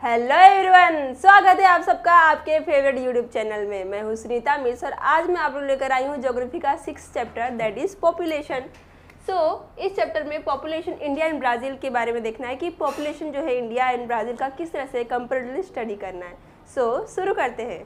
Hello everyone, स्वागत है आप सबका आपके फेवरेट यूट्यूब चैनल में। मैं हूँ सुनीता मिश्र। आज मैं आप लोग लेकर आई हूँ ज्योग्राफी का 6th chapter that is population. इस चैप्टर में पॉपुलेशन इंडिया एंड ब्राज़ील के बारे में देखना है कि पॉपुलेशन जो है इंडिया एंड ब्राज़ील का किस तरह से कंपेरेटिवली स्टडी करना है। शुरू करते हैं।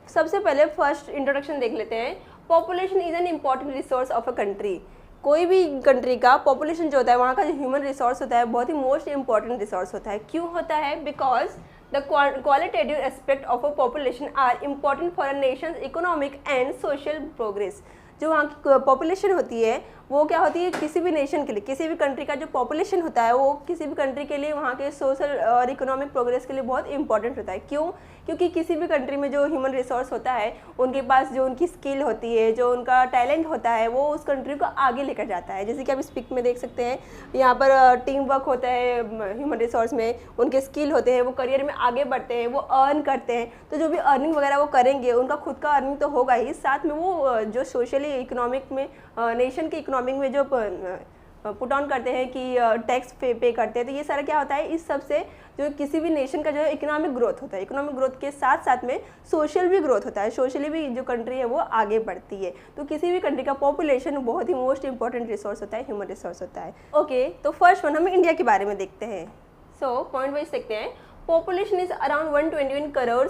सबसे पहले फर्स्ट इंट्रोडक्शन देख लेते हैं। Population is an important resource of a country. कोई भी कंट्री का पॉपुलेशन जो होता है, वहाँ का जो ह्यूमन रिसोर्स होता है, बहुत ही मोस्ट इंपॉर्टेंट रिसोर्स होता है। क्यों होता है? Because the qualitative aspect of a population are important for a nation economic and social progress. जो वहाँ की पॉपुलेशन होती है वो क्या होती है, किसी भी नेशन के लिए, किसी भी कंट्री का जो पॉपुलेशन होता है वो किसी भी कंट्री के लिए वहाँ के सोशल और इकोनॉमिक प्रोग्रेस के लिए बहुत इंपॉर्टेंट होता है। क्यों? क्योंकि किसी भी कंट्री में जो ह्यूमन रिसोर्स होता है, उनके पास जो उनकी स्किल होती है, जो उनका टैलेंट होता है, वो उस कंट्री को आगे लेकर जाता है। जैसे कि आप इस पिक में देख सकते हैं, यहाँ पर टीम वर्क होता है ह्यूमन रिसोर्स में, उनके स्किल होते हैं, वो करियर में आगे बढ़ते हैं, वो अर्न करते हैं। तो जो भी अर्निंग वगैरह वो करेंगे, उनका खुद का अर्निंग तो होगा ही, साथ में वो जो सोशली इकोनॉमिक में नेशन के इकोनॉमिक में जो पुट ऑन करते हैं कि टैक्स पे करते हैं। तो ये सारा क्या होता है, इस सब से जो किसी भी नेशन का जो है इकोनॉमिक ग्रोथ होता है। इकोनॉमिक ग्रोथ के साथ साथ में सोशल भी ग्रोथ होता है, सोशली भी जो कंट्री है वो आगे बढ़ती है। तो किसी भी कंट्री का पॉपुलेशन बहुत ही मोस्ट इंपॉर्टेंट रिसोर्स होता है, ह्यूमन रिसोर्स होता है। ओके, तो फर्स्ट वन हम इंडिया के बारे में देखते हैं। पॉइंट वाइज देखते हैं। Population is around 121 crore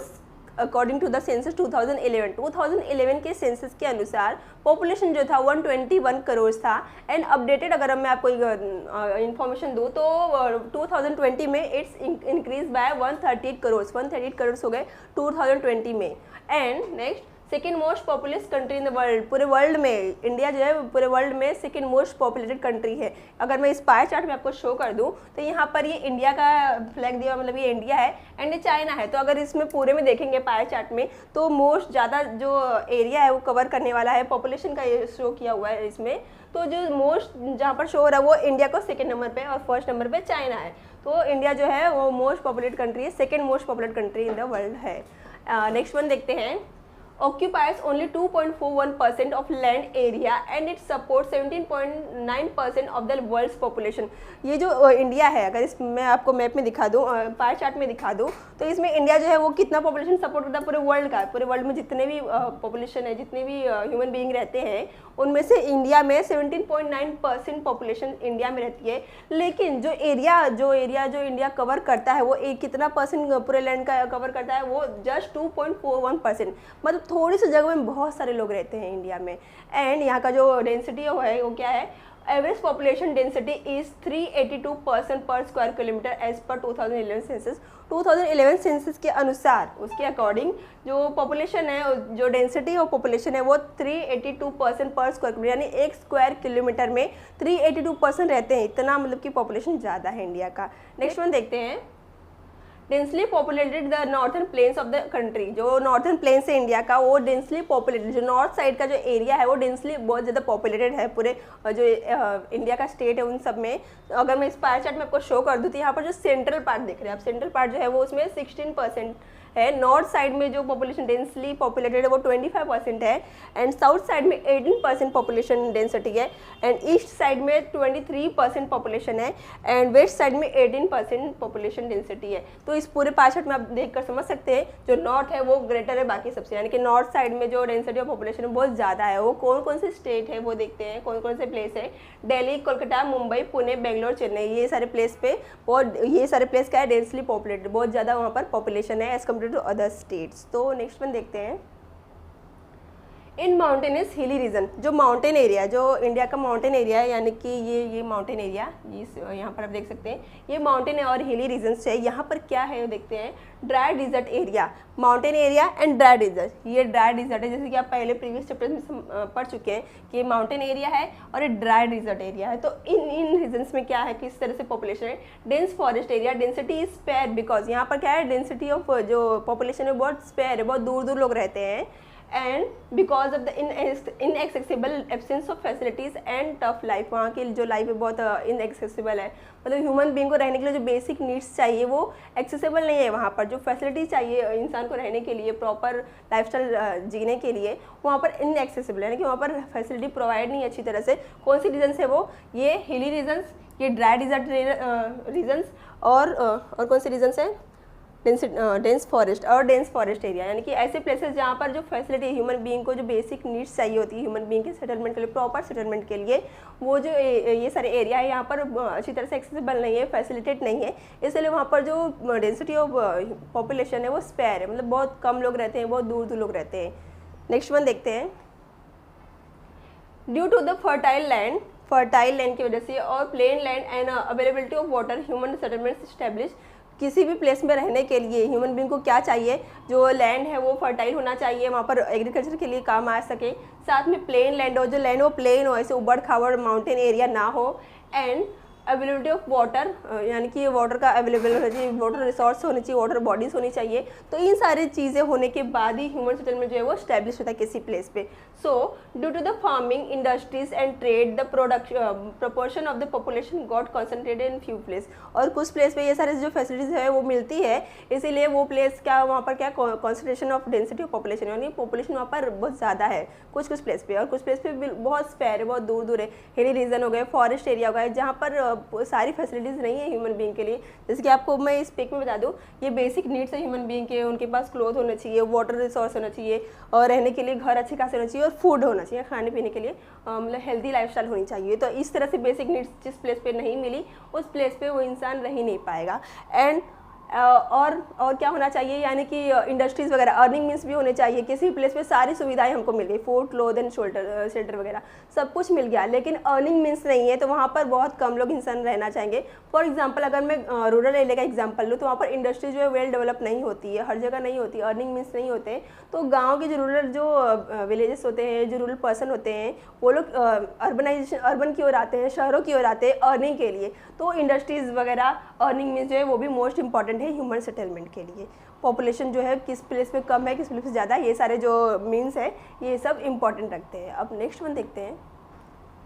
according to the census 2011 के सेंसस के अनुसार पॉपुलेशन जो था 121 करोड़ था। एंड अपडेटेड अगर मैं आपको इन्फॉर्मेशन दूँ तो 2020 में इट्स इंक्रीज बाय 138 करोड़ हो गए 2020 में। And next, second most populous country in the world. पूरे वर्ल्ड में इंडिया जो है पूरे वर्ल्ड में सेकेंड मोस्ट पॉपुलेटेड कंट्री है। अगर मैं इस पाई चार्ट में आपको शो कर दूं तो यहाँ पर ये इंडिया का फ्लैग दिया, मतलब ये इंडिया है एंड ये चाइना है। तो अगर इसमें पूरे में देखेंगे पाई चार्ट में तो मोस्ट ज़्यादा जो एरिया है वो कवर करने वाला है, पॉपुलेशन का ये शो किया हुआ है इसमें। तो जो मोस्ट जहाँ पर शो हो रहा है वो इंडिया को सेकेंड नंबर पर और फर्स्ट नंबर पर चाइना है। तो इंडिया जो है वो मोस्ट पॉपुलेटेड कंट्री है, second most populated country in the world है। नेक्स्ट वन देखते हैं। Occupies only 2.41% of land area and it supports 17.9% of the world's population। ये जो इंडिया है, अगर इस मैं आपको मैप में दिखा दूँ, पाई चार्ट में दिखा दूँ, तो इसमें इंडिया जो है वो कितना पॉपुलेशन सपोर्ट करता है पूरे वर्ल्ड का। पूरे वर्ल्ड में जितने भी पॉपुलेशन है, जितने भी ह्यूमन बीइंग रहते हैं, उनमें से इंडिया में 17.9% पॉपुलेशन इंडिया में रहती है। लेकिन जो इंडिया कवर करता है वो कितना परसेंट पूरे लैंड का कवर करता है, वो जस्ट 2.41%। मतलब थोड़ी सी जगह में बहुत सारे लोग रहते हैं इंडिया में। एंड यहाँ का जो डेंसिटी है वो क्या है, एवरेज पॉपुलेशन डेंसिटी इज 382% पर square kilometre as per 2011 census. 2011 census के अनुसार, उसके अकॉर्डिंग जो पॉपुलेशन है, जो डेंसिटी ऑफ पॉपुलेशन है वो 382% पर स्क्वायर किलोमीटर, यानी एक स्क्वायर किलोमीटर में 382% रहते हैं। इतना मतलब कि पॉपुलेशन ज़्यादा है इंडिया का। नेक्स्ट वन देखते हैं। Densely populated the northern plains of the country. जो नॉर्थन प्लेन्स है इंडिया का वो डेंसली पॉपुलेटेड, जो नॉर्थ साइड का जो एरिया है वो डेंसली बहुत ज़्यादा पॉपुलेटेड है पूरे जो इंडिया का स्टेट है उन सब में। अगर मैं इस पाई चार्ट में आपको शो कर दूँ तो यहाँ पर जो सेंट्रल पार्ट देख रहे हैं आप, सेंट्रल पार्ट जो है वो उसमें 16% है। नॉर्थ साइड में जो पॉपुलेशन डेंसली पॉपुलेटेड है वो 25% है। एंड साउथ साइड में 18% पॉपुलेशन डेंसिटी है। एंड ईस्ट साइड में 23% पॉपुलेशन है। एंड वेस्ट साइड में 18% पॉपुलेशन डेंसिटी है। तो इस पूरे पाई चार्ट में आप देखकर समझ सकते हैं जो नॉर्थ है वो ग्रेटर है बाकी सबसे, यानी कि नॉर्थ साइड में जो डेंसिटी ऑफ पॉपुलेशन बहुत ज़्यादा है। वो कौन कौन से स्टेट है वो देखते हैं, कौन कौन से प्लेस है। दिल्ली, कोलकाता, मुंबई, पुणे, बेंगलोर, चेन्नई, ये सारे प्लेस पे बहुत, ये सारे प्लेस क्या है, डेंसली पॉपुलेटेड, बहुत ज़्यादा वहाँ पर पॉपुलेशन है as compare to other states. तो नेक्स्ट वन देखते हैं। इन माउंटेनस हिली रीजन, जो माउंटेन एरिया, जो इंडिया का माउंटेन एरिया है, यानी कि ये माउंटेन एरिया, यहाँ पर आप देख सकते हैं ये माउंटेन और हिली रीजन्स है। यहाँ पर क्या है वो देखते हैं। Dry desert area, mountain area and dry desert. ये ड्राई डिजर्ट है, जैसे कि आप पहले प्रीवियस चैप्टर में पढ़ चुके हैं कि ये माउंटेन एरिया है और ये ड्राई डिजर्ट एरिया है। तो इन रीजन्स में क्या है, किस तरह से पॉपुलेशन है। Dense forest area, density is sparse, because यहाँ पर क्या है, डेंसिटी ऑफ जो पॉपुलेशन है बहुत स्पेयर है, बहुत दूर दूर लोग रहते हैं। And because of the inaccessible absence of facilities and tough life, वहाँ की जो लाइफ है बहुत इनएक्सेसिबल है, मतलब ह्यूमन बीइंग को रहने के लिए जो बेसिक नीड्स चाहिए वो एक्सेसिबल नहीं है वहाँ पर। जो फैसिलिटी चाहिए इंसान को रहने के लिए, प्रॉपर लाइफस्टाइल जीने के लिए, वहाँ पर इनएक्सेसिबल है, यानी कि वहाँ पर फैसिलिटी प्रोवाइड नहीं अच्छी तरह से। कौन सी रीजन्स है वो? ये हिली रीजन्स, ये ड्राई डिजर्ट रीजन्स, और कौन से रीजन्स हैं? डेंस फॉरेस्ट और डेंस फॉरेस्ट एरिया, यानी कि ऐसे प्लेसेस जहाँ पर जो फैसिलिटी ह्यूमन बीइंग को जो बेसिक नीड्स चाहिए होती है ह्यूमन बीइंग के सेटलमेंट के लिए, प्रॉपर सेटलमेंट के लिए, वो जो ये सारे एरिया है यहाँ पर अच्छी तरह से एक्सेसिबल नहीं है, फैसिलिटेट नहीं है, इसलिए वहाँ पर जो डेंसिटी ऑफ पॉपुलेशन है वो स्पेयर है, मतलब बहुत कम लोग रहते हैं, बहुत दूर दूर लोग रहते हैं। नेक्स्ट वन देखते हैं। Due to the fertile land की वजह से और plain land and availability of water, human settlements establish. किसी भी प्लेस में रहने के लिए ह्यूमन बीइंग को क्या चाहिए? जो लैंड है वो फर्टाइल होना चाहिए, वहाँ पर एग्रीकल्चर के लिए काम आ सके, साथ में प्लेन लैंड हो, जो लैंड वो प्लेन हो, ऐसे उबड़ खाबड़ माउंटेन एरिया ना हो, एंड अवेलेबिलिटी ऑफ वाटर, यानी कि वाटर का अवेलेबल होना चाहिए, वाटर रिसोर्स होनी चाहिए, वाटर बॉडीज़ होनी चाहिए। तो इन सारी चीज़ें होने के बाद ही ह्यूमन सेटलमेंट जो है वो स्टैब्लिश होता है किसी प्लेस पे। So due to the farming industries and trade the proportion of the population got concentrated in few place. और कुछ प्लेस पे ये सारी जो फैसिलिटीज़ है वो मिलती है, इसीलिए वो प्लेस क्या वहाँ पर क्या concentration of density of population, यानी पॉपुलेशन वहाँ पर बहुत ज़्यादा है कुछ प्लेस पे, और कुछ प्लेस पे बहुत स्पेयर है, बहुत दूर दूर है, हिली रीजन हो गए, फॉरेस्ट एरिया हो गए, जहाँ पर सारी फैसिलिटीज़ नहीं है ह्यूमन बीइंग के लिए। जैसे कि आपको मैं इस पिक में बता दूँ, ये बेसिक नीड्स है ह्यूमन बीइंग के, उनके पास क्लोथ होना चाहिए, वाटर रिसोर्स होना चाहिए, और रहने के लिए घर अच्छे खासे होना चाहिए, और फूड होना चाहिए, खाने पीने के लिए मतलब हेल्दी लाइफस्टाइल होनी चाहिए। तो इस तरह से बेसिक नीड्स जिस प्लेस पे नहीं मिली उस प्लेस पे वो इंसान रह ही नहीं पाएगा। एंड और क्या होना चाहिए, यानी कि इंडस्ट्रीज़ वगैरह, अर्निंग मीन्स भी होने चाहिए। किसी भी प्लेस पे सारी सुविधाएं हमको मिल गई, फूड, क्लोथ एंड शेल्टर वगैरह सब कुछ मिल गया, लेकिन अर्निंग मीन्स नहीं है, तो वहाँ पर बहुत कम लोग इंसान रहना चाहेंगे। फॉर एग्जांपल अगर मैं रूरल एरिया का एग्जांपल लूँ तो वहाँ पर इंडस्ट्री जो है वेल डेवलप नहीं होती है, हर जगह नहीं होती, अर्निंग मीन्स नहीं होते। तो गाँव के जो रूरल जो विलेजेस होते हैं, जो रूरल पर्सन होते हैं, वो लोग अर्बन की ओर आते हैं, शहरों की ओर आते हैं अर्निंग के लिए। तो इंडस्ट्रीज़ वगैरह अर्निंग मीन्स जो है वो भी मोस्ट इंपॉर्टेंट है ह्यूमन सेटलमेंट के लिए। पॉपुलेशन जो है किस प्लेस पे कम है, किस प्लेस पे ज़्यादा, ये सारे जो मीन्स है ये सब इंपॉर्टेंट रखते हैं। अब नेक्स्ट वन देखते हैं।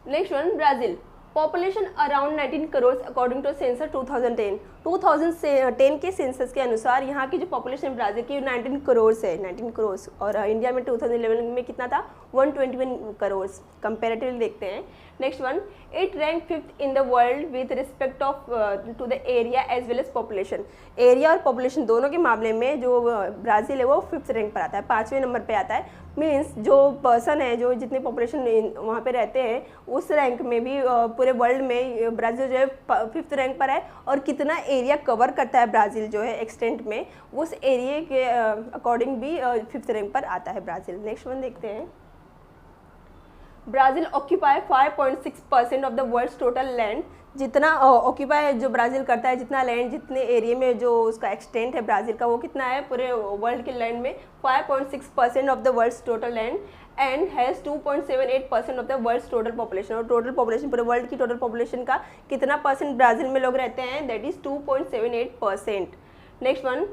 Next one, Brazil. Population around 19 crore according to census 2010। 2010 के सेंसस के अनुसार यहाँ की जो पॉपुलेशन ब्राज़ील की 19 करोड़ है, 19 करोड़, और इंडिया में 2011 में कितना था? 121 करोड़। कंपेरेटिवली देखते हैं। Next one, it rank 5th in the world with respect of to the area as well as population. Area और पॉपुलेशन दोनों के मामले में जो ब्राज़ील है वो 5th रैंक पर आता है, 5वें नंबर पे आता है। मीन्स जो पर्सन है, जो जितने पॉपुलेशन वहाँ पे रहते हैं, उस रैंक में भी पूरे वर्ल्ड में ब्राज़ील जो है 5th रैंक पर है। और कितना एरिया कवर करता है ब्राज़ील जो है एक्सटेंट में, उस एरिया के अकॉर्डिंग भी 5th रैंक पर आता है ब्राज़ील। नेक्स्ट वन देखते हैं। Brazil occupy 5.6% of the world's total land. जितना ऑक्यूपाई जो ब्राज़ील करता है, जितना लैंड, जितने एरिया में जो उसका एक्सटेंट है ब्राज़ील का, वो कितना है पूरे वर्ल्ड के लैंड में? 5.6% of the world's total land and has 2.78% of the world's total population. और टोटल पॉपुलेशन, पूरे वर्ल्ड की टोटल पॉपुलेशन का कितना परसेंट ब्राज़ील में लोग रहते हैं? That is 2.78%। Next one,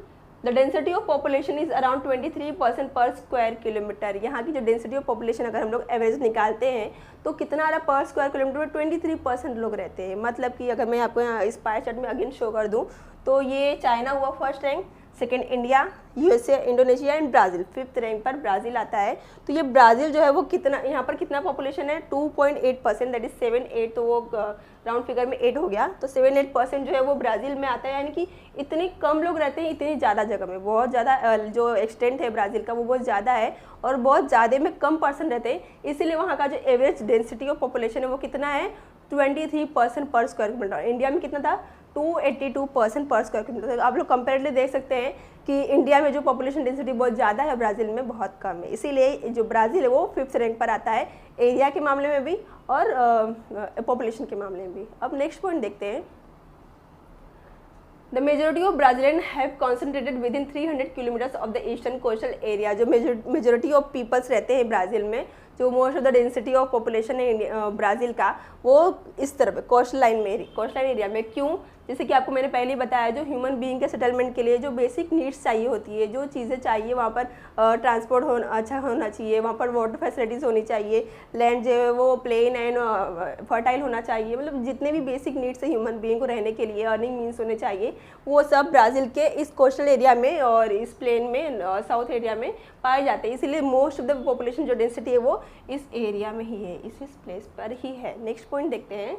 the density of population is around 23% per square kilometre. यहाँ की जो डेंसिटी ऑफ पॉपुलेशन अगर हम लोग एवरेज निकालते हैं तो कितना आ रहा है पर स्क्वायर किलोमीटर में? 23% लोग रहते हैं। मतलब कि अगर मैं आपको यहाँ इस पाई चार्ट में अगेन शो कर दूँ तो ये चाइना हुआ first rank, second India, USA, Indonesia and Brazil. 5th rank पर ब्राज़ील आता है। तो ये ब्राज़ील जो है वो कितना, यहाँ पर कितना पॉपुलेशन है? 2.8%, दैट इज 7.8, तो वो राउंड फिगर में 8 हो गया, तो 7-8% जो है वो ब्राज़ील में आता है। यानी कि इतने कम लोग रहते हैं इतनी ज़्यादा जगह में, बहुत ज़्यादा जो एक्सटेंट है ब्राज़ील का वो बहुत ज़्यादा है, और बहुत ज़्यादा में कम पर्सन रहते हैं, इसीलिए वहाँ का जो एवरेज डेंसिटी ऑफ पॉपुलेशन है वो कितना है? 23% पर स्क्वायर किलोमीटर। इंडिया में कितना था? 282% पर स्क्वायर किलोमीटर। तो आप लोग कंपेरेटिवली देख सकते हैं कि इंडिया में जो पॉपुलेशन डेंसिटी बहुत ज़्यादा है, ब्राज़ील में बहुत कम है, इसीलिए जो ब्राज़ील है वो 5th रैंक पर आता है, एरिया के मामले में भी और पॉपुलेशन के मामले में भी। अब नेक्स्ट पॉइंट देखते हैं। The majority of Brazilian have concentrated with in 300 kilometres of the eastern coastal area. जो मेजोरिटी ऑफ पीपल्स रहते हैं ब्राज़ील में, जो most of the density of population है ब्राज़ील का, वो इस तरफ कोस्ट लाइन एरिया में। क्यों? जैसे कि आपको मैंने पहले ही बताया, जो ह्यूमन बीइंग के सेटलमेंट के लिए जो बेसिक नीड्स चाहिए होती है, जो चीज़ें चाहिए वहाँ पर ट्रांसपोर्ट होना अच्छा होना चाहिए, वहाँ पर वाटर फैसिलिटीज़ होनी चाहिए, लैंड जो है वो प्लेन एंड फर्टाइल होना चाहिए, मतलब जितने भी बेसिक नीड्स है ह्यूमन बीइंग को रहने के लिए, अर्निंग मीन्स होने चाहिए, वो सब ब्राज़ील के इस कोस्टल एरिया में और इस प्लेन में साउथ एरिया में पाए जाते हैं। इसीलिए मोस्ट ऑफ द पॉपुलेशन जो डेंसिटी है वो इस एरिया में ही है, इस प्लेस पर ही है। नेक्स्ट पॉइंट देखते हैं।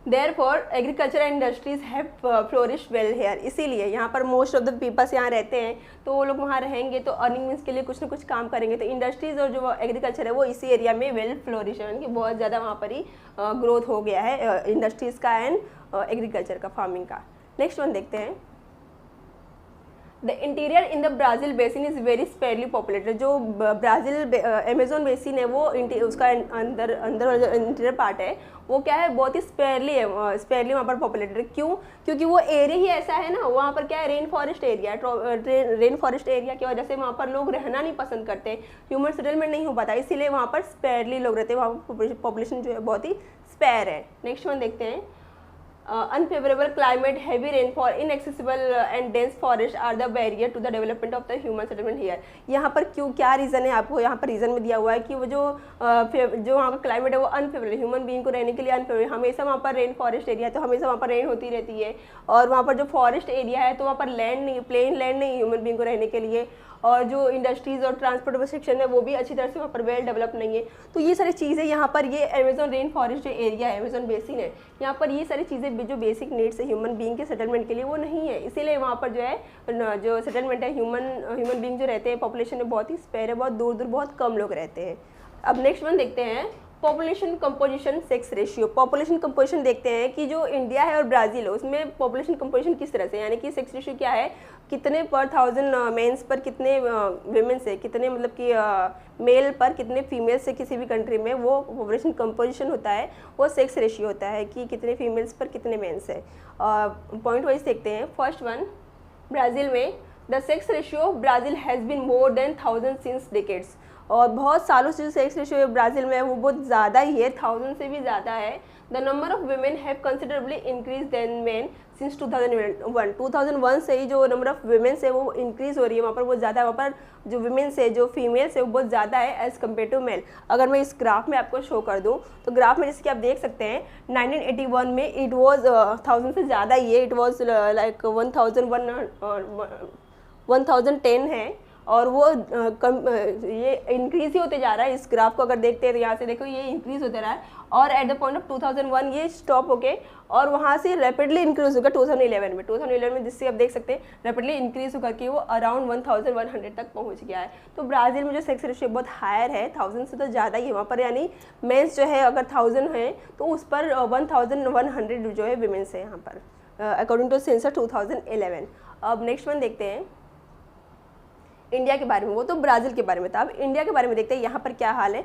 Therefore, agriculture and industries have flourished well here। इसीलिए यहाँ पर मोस्ट ऑफ द पीपल्स यहाँ रहते हैं, तो वो लोग वहाँ रहेंगे तो अर्निंग मीन्स के लिए कुछ ना कुछ काम करेंगे, तो इंडस्ट्रीज और जो एग्रीकल्चर है वो इसी एरिया में वेल फ्लोरिश है, यानी बहुत ज़्यादा वहाँ पर ही ग्रोथ हो गया है इंडस्ट्रीज़ का एंड एग्रीकल्चर का, फार्मिंग का। नेक्स्ट वन देखते हैं। The interior in the Brazil basin is very sparsely populated. जो ब्राज़ील अमेजोन बेसिन है वो उसका अंदर जो इंटीरियर पार्ट है वो क्या है, बहुत ही स्पेयरली है, स्पेयरली वहाँ पर पॉपुलेटेड है। क्यों? क्योंकि वो एरिया ही ऐसा है ना, वहाँ पर क्या है, रेन फॉरेस्ट एरिया है। रेन फॉरेस्ट एरिया की वजह से वहाँ पर लोग रहना नहीं पसंद करते, ह्यूमन सेटलमेंट नहीं हो पाता, इसीलिए वहाँ पर स्पेयरली लोग रहते हैं, वहाँ पर पॉपुलेशन जो है बहुत ही स्पेयर है। नेक्स्ट वन देखते हैं। Unfavorable climate, heavy rainfall, inaccessible and dense forest are the barrier to the development of the human settlement here। यहाँ पर क्यों, क्या रीज़न है, आपको यहाँ पर रीज़न में दिया हुआ है कि वो जो वहाँ का क्लाइमेट है वो अनफेवरेबल, ह्यूमन बीइंग को रहने के लिए अनफेवरेबल। हमेशा वहाँ पर रेन फॉरेस्ट एरिया है तो हमेशा वहाँ पर रेन होती रहती है, और वहाँ पर जो फॉरेस्ट एरिया है तो वहाँ पर लैंड नहीं, प्लेन लैंड नहीं ह्यूमन बीइंग को रहने के लिए, और जो इंडस्ट्रीज़ और ट्रांसपोर्ट सेक्शन है वो भी अच्छी तरह से वहाँ पर वेल डेवलप नहीं है। तो ये सारी चीज़ें यहाँ पर, ये अमेजोन रेन फॉरेस्ट जो एरिया है, अमेजोन बेसिन है, यहाँ पर ये सारी चीज़ें जो बेसिक नीड्स है ह्यूमन बीइंग के सेटलमेंट के लिए वो नहीं है, इसीलिए वहाँ पर जो है जो सेटलमेंट है, ह्यूमन बीइंग जो रहते हैं पॉपुलेशन में बहुत ही स्पेयर है, बहुत दूर दूर बहुत कम लोग रहते हैं। अब नेक्स्ट वन देखते हैं। Population composition sex ratio. Population composition देखते हैं कि जो इंडिया है और ब्राज़ील है उसमें पॉपुलेशन कंपोजिशन किस तरह से, यानी कि सेक्स रेशियो क्या है, कितने पर 1000 मेंस पर कितने विमेंस है, कितने मतलब कि मेल पर कितने फीमेल्स है किसी भी कंट्री में, वो पॉपुलेशन कंपोजिशन होता है, वो सेक्स रेशियो होता है कि कितने फीमेल्स पर कितने मेंस है। पॉइंट वाइज देखते हैं। फर्स्ट वन, ब्राज़ील में the sex ratio of Brazil has been more than 1000 since decades. और बहुत सालों से जो सेक्स रेशियो ब्राज़ील में है वो बहुत ज़्यादा ही है, 1000 से भी ज़्यादा है। The number of women have considerably increase than men since 2001। 2001 से ही जो नंबर ऑफ वुमेन्स है वो इंक्रीज़ हो रही है, वहाँ पर बहुत ज़्यादा, वहाँ पर जो वुमेन्स है, जो फीमेल्स है वो बहुत ज़्यादा है एज़ कम्पेयर टू मेल। अगर मैं इस ग्राफ में आपको शो कर दूँ तो ग्राफ में जैसे कि आप देख सकते हैं 1981 में इट वॉज 1000 से ज़्यादा ही है, इट वॉज लाइक 1010 है, और वो ये इंक्रीज़ ही होते जा रहा है। इस ग्राफ को अगर देखते हैं तो यहाँ से देखो ये इंक्रीज़ होते रहा है, और एट द पॉइंट ऑफ 2001 ये स्टॉप होके और वहाँ से रैपिडली इंक्रीज़ होगा 2011 में जिससे आप देख सकते हैं रैपिडली इंक्रीज़ होकर के वो अराउंड 1100 तक पहुँच गया है। तो ब्राज़ील में जो सेक्स रेशियो बहुत हायर है, 1000 से तो ज़्यादा ही है वहाँ पर, यानी मेंस जो है अगर 1000 है तो उस पर 1100 जो है विमेंस है यहाँ पर, अकॉर्डिंग टू सेंसस 2011। अब नेक्स्ट वन देखते हैं इंडिया के बारे में, वो तो ब्राज़ील के बारे में था। अब इंडिया के बारे में देखते हैं यहाँ पर क्या हाल है,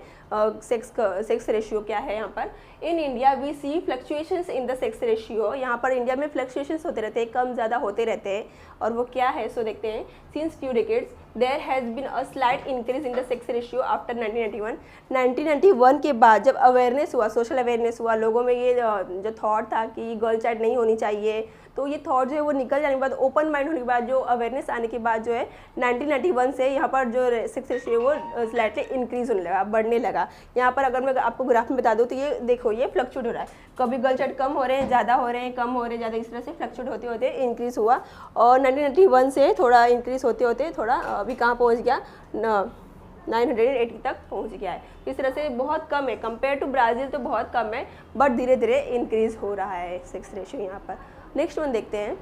सेक्स रेशियो क्या है यहाँ पर। In India we see fluctuations in the sex ratio. यहाँ पर इंडिया में फ्लक्चुएशंस होते रहते हैं, कम ज़्यादा होते रहते हैं, और वो क्या है सो देखते हैं। Since few decades there has been a slight increase in the sex ratio after 1991 के बाद जब अवेयरनेस हुआ, सोशल अवेयरनेस हुआ, लोगों में ये जो थॉट था कि गर्ल चाइल्ड नहीं होनी चाहिए, तो ये थॉट जो है वो निकल जाने के बाद, ओपन माइंड होने के बाद, जो अवेयरनेस आने के बाद जो है 1991 से यहाँ पर जो सेक्स रेशियो वो स्लाइटली इंक्रीज़ होने लगा, बढ़ने लगा। यहाँ पर अगर मैं आपको ग्राफ में बता दूँ तो ये देखो ये फ्लक्चुएट हो रहा है, कभी गर्ल चाइल्ड कम हो रहे हैं, ज़्यादा हो रहे हैं, कम हो रहे हैं, ज़्यादा, इस तरह से फ्लक्चुएट होते होते इंक्रीज़ हुआ, और 1991 से थोड़ा इंक्रीज़ होते होते थोड़ा अभी कहाँ पहुँच गया, 980 तक पहुँच गया है। इस तरह से बहुत कम है, कंपेयर टू ब्राज़ील तो बहुत कम है, बट धीरे धीरे इंक्रीज़ हो रहा है सेक्स रेशियो यहाँ पर। नेक्स्ट वन देखते हैं।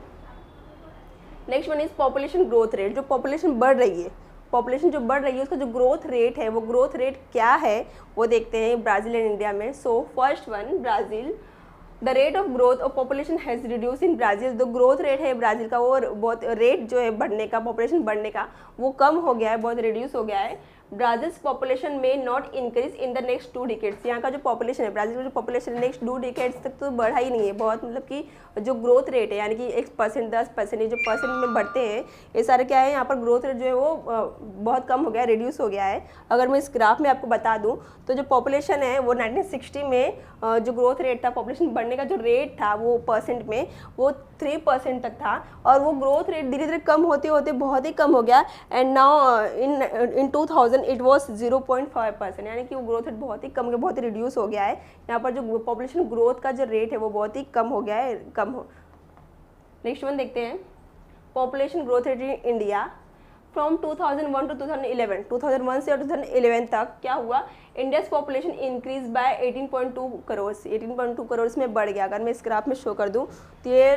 Next one is population growth rate. जो पॉपुलेशन बढ़ रही है, पॉपुलेशन जो बढ़ रही है उसका जो ग्रोथ रेट है वो ग्रोथ रेट क्या है वो देखते हैं ब्राज़ील एंड इंडिया में। So first one, Brazil, the rate of growth of population has reduce in Brazil. जो ग्रोथ रेट है ब्राज़ील का वो बहुत रेट जो है बढ़ने का, पॉपुलेशन बढ़ने का वो कम हो गया है, बहुत रिड्यूस हो गया है। ब्राज़ील्स पॉपुलेशन में not increase in the next 2 decades. यहाँ का जो पॉपुलेशन है, ब्राज़ील का जो पॉपुलेशन नेक्स्ट 2 डिकेड्स तक तो बढ़ा ही नहीं है बहुत, मतलब कि जो ग्रोथ रेट है यानी कि 1%, 10%, ये जो परसेंट में बढ़ते हैं, ये सारे क्या है, यहाँ पर ग्रोथ रेट जो है वो बहुत कम हो गया है, रिड्यूस हो गया है। अगर मैं इस ग्राफ में आपको बता दूँ तो जो पॉपुलेशन है वो 1960 में जो ग्रोथ रेट था, पॉपुलेशन बढ़ने का जो रेट था वो परसेंट में, वो 3% तक था, और वो ग्रोथ रेट धीरे धीरे कम होते होते बहुत ही कम हो गया, and now in 2000 it was 0.5%, यानी कि वो ग्रोथ रेट बहुत ही कम, बहुत ही रिड्यूस हो गया है। यहाँ पर जो पॉपुलेशन ग्रोथ का जो रेट है वो बहुत ही कम हो गया है, कम हो। नेक्स्ट वन देखते हैं, population growth rate in India from 2001 to 2011, 2001 से 2011 तक क्या हुआ, India's population increase by 18.2 crore, 18.2 crore में बढ़ गया। अगर मैं इस ग्राफ में शो कर दूं तो ये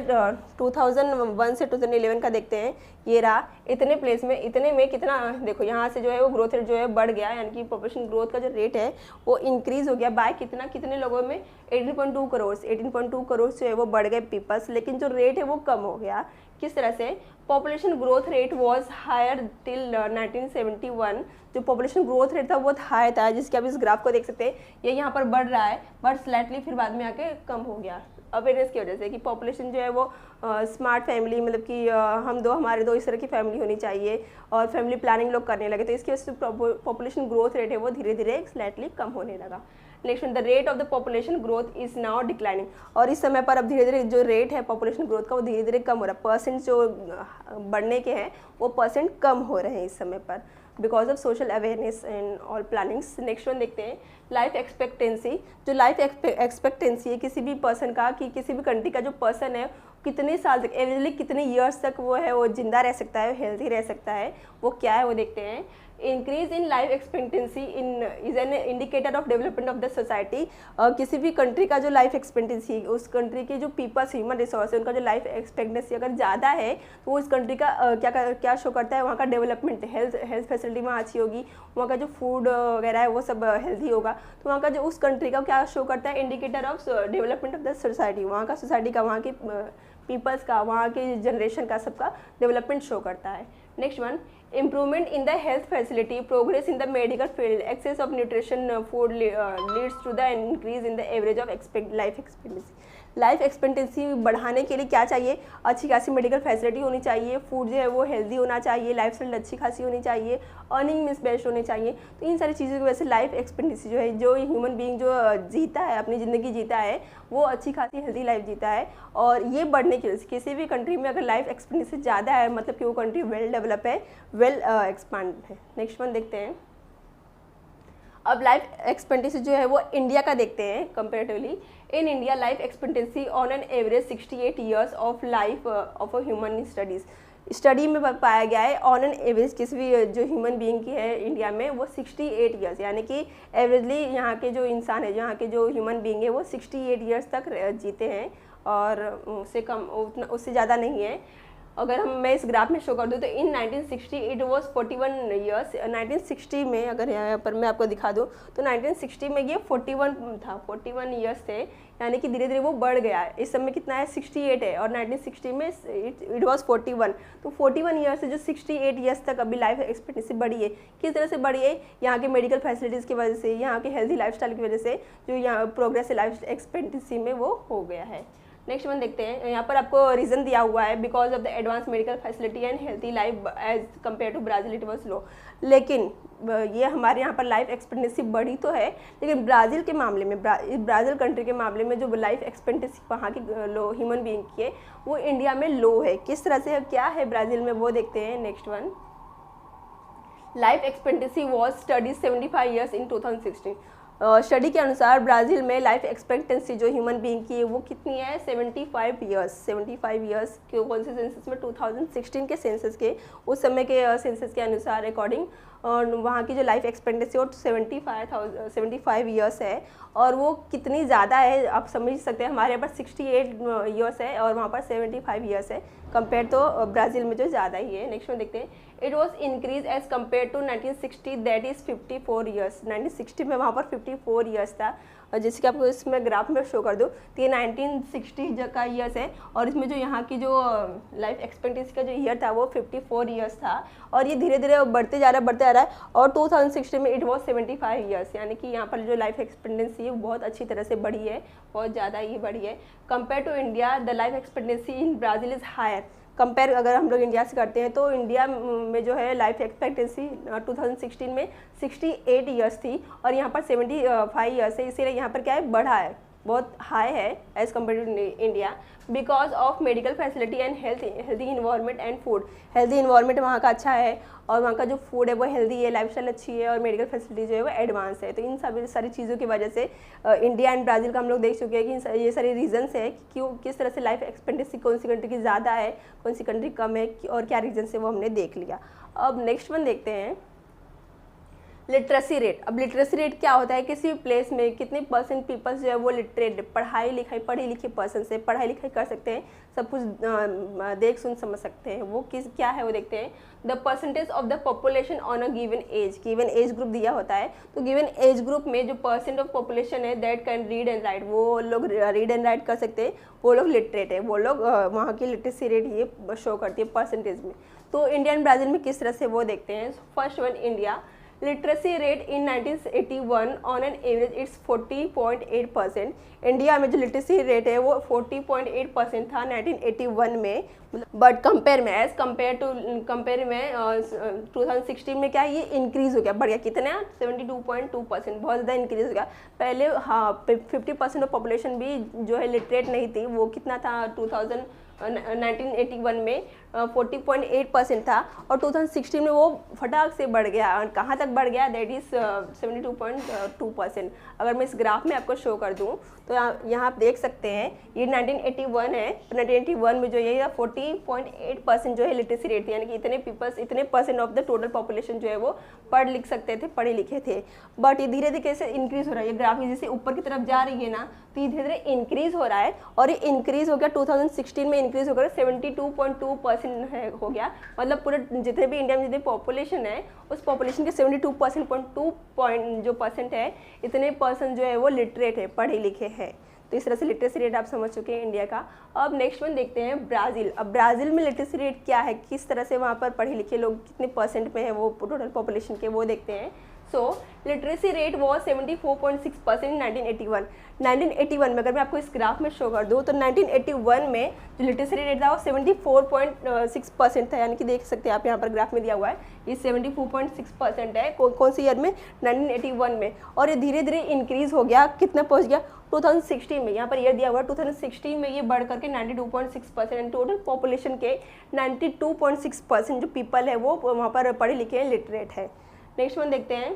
2001 से 2011 का देखते हैं, ये रहा, इतने प्लेस में, इतने में कितना, देखो यहाँ से जो है वो ग्रोथ रेट जो है बढ़ गया, यानी कि पॉपुलेशन ग्रोथ का जो रेट है वो इंक्रीज हो गया बाय कितना, कितने लोगों में, 18.2 करोड़, 18.2 करोड़ जो है वो बढ़ गए पीपल्स, लेकिन जो रेट है वो कम हो गया। किस तरह से, population growth rate was higher till 1971, जो पॉपुलेशन ग्रोथ रेट था वो बहुत हाई था, जिसके आप इस ग्राफ को देख सकते हैं, ये यहाँ पर बढ़ रहा है बट स्लाइटली फिर बाद में आके कम हो गया अवेयरनेस की वजह से कि पॉपुलेशन जो है वो स्मार्ट फैमिली, मतलब कि हम दो, हमारे दो, इस तरह की फैमिली होनी चाहिए, और फैमिली प्लानिंग लोग करने लगे, तो इसकी वजह से पॉपुलेशन ग्रोथ रेट है वो धीरे धीरे स्लाइटली कम होने लगा। Next, the rate of the population growth is now declining, और इस समय पर अब धीरे धीरे जो रेट है पॉपुलेशन ग्रोथ का वो धीरे धीरे कम हो रहा है, परसेंट जो बढ़ने के हैं वो परसेंट कम हो रहे हैं इस समय पर, because of social awareness and all plannings. Next one देखते हैं, लाइफ एक्सपेक्टेंसी। जो लाइफ एक्सपेक्टेंसी है किसी भी पर्सन का, कि किसी भी कंट्री का जो पर्सन है कितने साल तक, एवरेजली कितने ईयर्स तक वो है वो जिंदा रह सकता है, हेल्थी रह सकता है, वो क्या है वो देखते हैं। Increase in life expectancy is an indicator of development of the society. किसी भी कंट्री का जो लाइफ एक्सपेक्टेंसी, उस कंट्री के जो पीपल्स, ह्यूमन रिसोर्स है, उनका जो लाइफ एक्सपेक्टेंसी अगर ज़्यादा है तो वो इस कंट्री का क्या शो करता है, वहाँ का डेवलपमेंट, हेल्थ फैसिलिटी वहाँ अच्छी होगी, वहाँ का जो फूड वगैरह है वो सब हेल्थी होगा, तो वहाँ का जो उस कंट्री का क्या शो करता है, indicator of development of the society, वहाँ का सोसाइटी का, वहाँ की पीपल्स का, वहाँ के जनरेशन का, सबका डेवलपमेंट शो करता है। Next one, improvement in the health facility, progress in the medical field, excess of nutrition food leads to the increase in the average of life expectancy। Life expectancy बढ़ाने के लिए क्या चाहिए, अच्छी खासी मेडिकल फैसिलिटी होनी चाहिए, फूड जो है वो हेल्दी होना चाहिए, लाइफस्टाइल अच्छी खासी होनी चाहिए, अर्निंग मीन्स बेस्ट होने चाहिए। तो इन सारी चीज़ों की वजह से लाइफ एक्सपेक्टेंसी जो है, जो ह्यूमन बीइंग जो जीता है, अपनी ज़िंदगी जीता है, वो अच्छी खासी हेल्दी लाइफ जीता है। और ये बढ़ने की वजह से किसी भी कंट्री में अगर लाइफ एक्सपेक्टेंसी ज़्यादा है, मतलब कि वो कंट्री वेल डेवलप है, वेल एक्सपांड है। नेक्स्ट वन देखते हैं, अब लाइफ एक्सपेक्टेंसी जो है वो इंडिया का देखते हैं comparatively. In India life expectancy on an average 68 years of life of a human studies. Study में पाया गया है ऑन एन एवरेज किसी भी जो ह्यूमन बीइंग की है इंडिया में वो 68 ईयर्स, यानी कि एवरेजली यहाँ के जो इंसान है, यहाँ के जो ह्यूमन बीइंग है वो 68 ईयर्स तक जीते हैं, और उससे कम, उतना, उससे ज़्यादा नहीं है। अगर मैं इस ग्राफ में शो कर दूँ तो इन 1960 इट वाज 41 ईयर्स। 1960 में अगर यहाँ पर मैं आपको दिखा दूँ तो 1960 में ये 41 था, 41 ईयर्स थे, यानी कि धीरे धीरे वो बढ़ गया है। इस समय कितना है, 68 है, और 1960 में इट वाज 41। तो 41 ईयर्स से जो 68 ईयर्स तक अभी लाइफ एक्सपेक्टेंसी बढ़ी है, किस तरह से बढ़ी है, यहाँ के मेडिकल फैसिलिटीज़ की वजह से, यहाँ के हेल्थी लाइफस्टाइल की वजह से, जो यहाँ प्रोग्रेस लाइफ एक्सपेक्टेंसी में वो हो गया है। नेक्स्ट वन देखते हैं, यहाँ पर आपको रीज़न दिया हुआ है, because of the advance medical facility and healthy life as compare to Brazil it was low. लेकिन ये हमारे यहाँ पर लाइफ एक्सपेक्टेंसी बढ़ी तो है, लेकिन ब्राज़ील के मामले में, ब्राज़ील कंट्री के मामले में जो लाइफ एक्सपेक्टेंसी वहाँ की लो ह्यूमन बीइंग की है वो इंडिया में लो है। किस तरह से, क्या है ब्राज़ील में वो देखते हैं। Next one, life expectancy was study 75 years in 2016। Study के अनुसार ब्राज़ील में लाइफ एक्सपेक्टेंसी जो ह्यूमन बीइंग की है वो कितनी है, 75 ईयर्स। 75 ईयर्स के कौन से सेंसस में, 2016 के सेंसस के, उस समय के सेंसस के अनुसार अकॉर्डिंग वहाँ की जो लाइफ एक्सपेक्टेंसी वो 75 ईयर्स है, और वो कितनी ज़्यादा है आप समझ सकते हैं। हमारे यहाँ पर 68 ईयर्स है और वहाँ पर 75 ईयर्स है, कंपेयर तो ब्राज़ील में जो ज़्यादा ही है। नेक्स्ट में देखते हैं, it was increase as compare to 1960 that is 54 years. 1960 में वहाँ पर 54 ईयर्स था, और जैसे कि आपको इसमें ग्राफ में शो कर दूँ तो ये 1960 का ईयर्स है, और इसमें जो यहाँ की जो लाइफ एक्सपेक्टेंसी का जो ईयर था वो 54 ईयर्स था, और ये धीरे धीरे बढ़ते जा रहा है और 2016 में इट वॉज 75 ईयर्स, यानी कि यहाँ पर जो लाइफ एक्सपेक्टेंसी है बहुत अच्छी तरह से बढ़ी है, बहुत ज़्यादा ये बढ़ी है। Compare to India the life expectancy in Brazil is higher. Compare अगर हम लोग इंडिया से करते हैं तो इंडिया में जो है लाइफ एक्सपेक्टेंसी 2016 में 68 ईयर्स थी, और यहाँ पर 75 ईयर्स है, इसीलिए यहाँ पर क्या है, बढ़ा है, बहुत हाई है as compare to India, because of medical facility and healthy environment and food. Healthy environment वहाँ का अच्छा है, और वहाँ का जो फूड है वो हेल्दी है, लाइफस्टाइल अच्छी है, और मेडिकल फैसिलिटी जो है वो एडवांस है। तो इन सभी सारी चीज़ों की वजह से इंडिया एंड ब्राज़ील का हम लोग देख चुके हैं कि ये सारे रीजंस है कि क्यों, किस तरह से लाइफ एक्सपेक्टेंसी कौन सी कंट्री की ज़्यादा है, कौन सी कंट्री कम है, और क्या रीजन है वो हमने देख लिया। अब नेक्स्ट वन देखते हैं लिटरेसी रेट। अब लिटरेसी रेट क्या होता है, किसी भी प्लेस में कितने % पीपल्स जो है वो लिटरेट, पढ़ी लिखी पर्सन से पढ़ाई लिखाई कर सकते हैं, सब कुछ देख सुन समझ सकते हैं, वो क्या है वो देखते हैं। The percentage of the population on a given age group दिया होता है, तो गिवन एज ग्रुप में जो % ऑफ पॉपुलेशन है that can read and right, वो लोग रीड एंड राइट कर सकते हैं, वो लोग लिटरेट है, वो लोग वहाँ की लिटरेसी रेट ये शो करती है परसेंटेज में। तो इंडिया एंड ब्राज़ील में किस तरह से वो देखते हैं। First one India, literacy rate in 1981 on an average it's 40.8%। India में जो लिटरेसी रेट है वो 40.8% था 1981 में, बट कंपेयर में 2016 में क्या ये इंक्रीज हो गया, बढ़ गया, कितना 72.2%, बहुत ज़्यादा इंक्रीज हो गया। पहले 50% ऑफ पॉपुलेशन भी जो है लिटरेट नहीं थी, वो कितना था 1981 में 40.8% था, और 2016 में वो फटाक से बढ़ गया, और कहाँ तक बढ़ गया, दैट इज़ 72.2%। अगर मैं इस ग्राफ में आपको शो कर दूँ तो यहाँ आप देख सकते हैं ये 1981 है, 1981 में जो ये 40.8% जो है लिटरेसी रेट थी, यानी कि इतने % ऑफ द टोटल पॉपुलेशन जो है वो पढ़ लिख सकते थे, पढ़े लिखे थे। बट ये धीरे धीरे से इंक्रीज़ हो रहा है, ये ग्राफ जैसे ऊपर की तरफ जा रही है ना, तो ये धीरे धीरे इंक्रीज़ हो रहा है, और ये इंक्रीज़ हो गया 2016 में इंक्रीज़ होकर 72.2% हो गया। मतलब पूरे जितने भी इंडिया में जितनी पॉपुलेशन है उस पॉपुलेशन के 72.2 जो % है, इतने % जो है वो लिटरेट है, पढ़े लिखे हैं। तो इस तरह से लिटरेसी रेट आप समझ चुके हैं इंडिया का। अब नेक्स्ट वन देखते हैं ब्राज़ील। अब ब्राज़ील में लिटरेसी रेट क्या है, किस तरह से वहाँ पर पढ़े लिखे लोग कितने % में है वो टोटल पॉपुलेशन के, वो देखते हैं। सो लिटरेसी रेट वॉज 74.6% इन 1981 में। अगर मैं आपको इस ग्राफ में शो कर दूँ तो 1981 में जो लिटरेसी रेट था वो 74.6% था, यानी कि देख सकते हैं आप यहाँ पर ग्राफ में दिया हुआ है, ये 74.6% है कौन सी ईयर में, 1981 में, और ये धीरे धीरे इंक्रीज़ हो गया, कितना पहुँच गया 2016 में, यहाँ पर ईयर दिया हुआ है 2016 में ये बढ़ करके 92.6%, टोटल पॉपुलेशन के 92.6% जो पीपल है वो वहाँ पर पढ़े लिखे हैं, लिटरेट है। नेक्स्ट वन देखते हैं,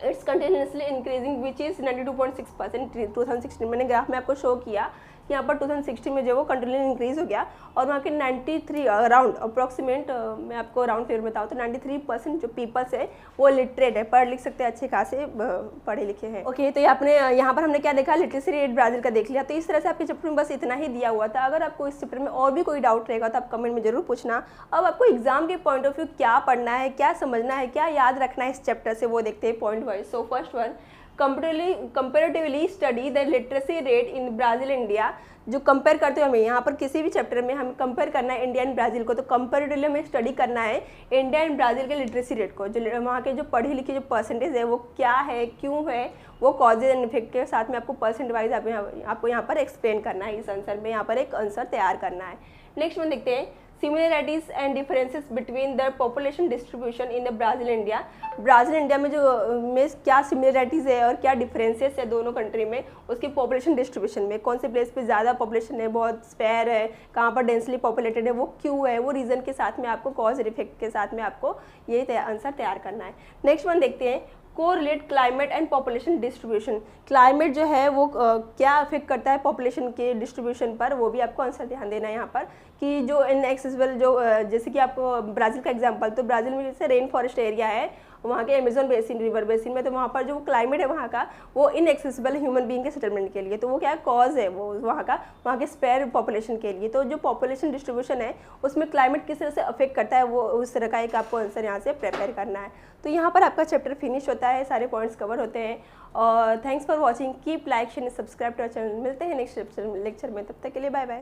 it's continuously increasing which is 92.6%। 2016 मैंने ग्राफ में आपको शो किया, यहाँ पर 2016 में जो वो कंटिन्यूसली इंक्रीज हो गया, और वहाँ के 93 अराउंड अप्रॉक्सीमेट मैं आपको राउंड फिगर बताऊँ तो 93% जो पीपल्स है वो लिटरेट है, पढ़ लिख सकते हैं, अच्छे खासे पढ़े लिखे हैं। ओके, तो यहाँ पर हमने क्या देखा, लिटरेसी रेट ब्राज़ील का देख लिया। तो इस तरह से आपके चैप्टर में बस इतना ही दिया हुआ था। अगर आपको इस चैप्टर में और भी कोई डाउट रहेगा तो आप कमेंट में जरूर पूछना। अब आपको एग्जाम के पॉइंट ऑफ व्यू क्या पढ़ना है, क्या समझना है, क्या याद रखना है इस चैप्टर से, वो देखते हैं point wise. So first one, comparatively study the literacy rate in Brazil India. जो कंपेयर करते हुए हमें यहाँ पर किसी भी चैप्टर में हमें कंपेयर करना है इंडिया एंड ब्राज़ील को, तो कंपेरेटिवली हमें स्टडी करना है इंडिया एंड ब्राज़ील के लिटरेसी रेट को, जो वहाँ के जो पढ़ी लिखी जो परसेंटेज है वो क्या है, क्यों है, वो कॉजेज एंड इफेक्ट के साथ में आपको परसेंट वाइज आपको यहाँ पर एक्सप्लेन करना है, इस आंसर में यहाँ पर एक आंसर तैयार करना है। नेक्स्ट वन देखते हैं, similarities and differences between the population distribution in the Brazil India। Brazil India में क्या सिमिलरिटीज़ है और क्या डिफरेंसेस है दोनों कंट्री में, उसकी पॉपुलेशन डिस्ट्रीब्यूशन में, कौन से प्लेस पे ज़्यादा पॉपुलेशन है, बहुत स्पेयर है, कहाँ पर डेंसली पॉपुलेटेड है, वो क्यों है, वो रीज़न के साथ में आपको कॉज इफेक्ट के साथ में आपको ये आंसर तैयार करना है। नेक्स्ट वन देखते हैं, correlate climate and population distribution. Climate जो है वो क्या अफेक्ट करता है पॉपुलेशन के डिस्ट्रीब्यूशन पर, वो भी आपको आंसर ध्यान देना है यहाँ पर, कि जो इनएक्सेसिबल जो जैसे कि आपको ब्राज़ील का एग्जांपल, तो ब्राज़ील में जैसे रेन फॉरेस्ट एरिया है वहाँ के अमेजोन बेसिन, रिवर बेसिन में, तो वहाँ पर जो क्लाइमेट है वहाँ का वो इनएक्सेसिबल है ह्यूमन बीइंग के सेटलमेंट के लिए। तो वो क्या कॉज है वो वहाँ के स्पेयर पॉपुलेशन के लिए। तो जो पॉपुलेशन डिस्ट्रीब्यूशन है उसमें क्लाइमेट किस तरह से अफेक्ट करता है, वो उस तरह का एक आपको आंसर यहाँ से प्रिपेयर करना है। तो यहाँ पर आपका चैप्टर फिनिश होता है, सारे पॉइंट्स कवर होते हैं। और thanks for watching, keep like share subscribe to our channel. मिलते हैं नेक्स्ट लेक्चर में, तब तक के लिए बाय बाय।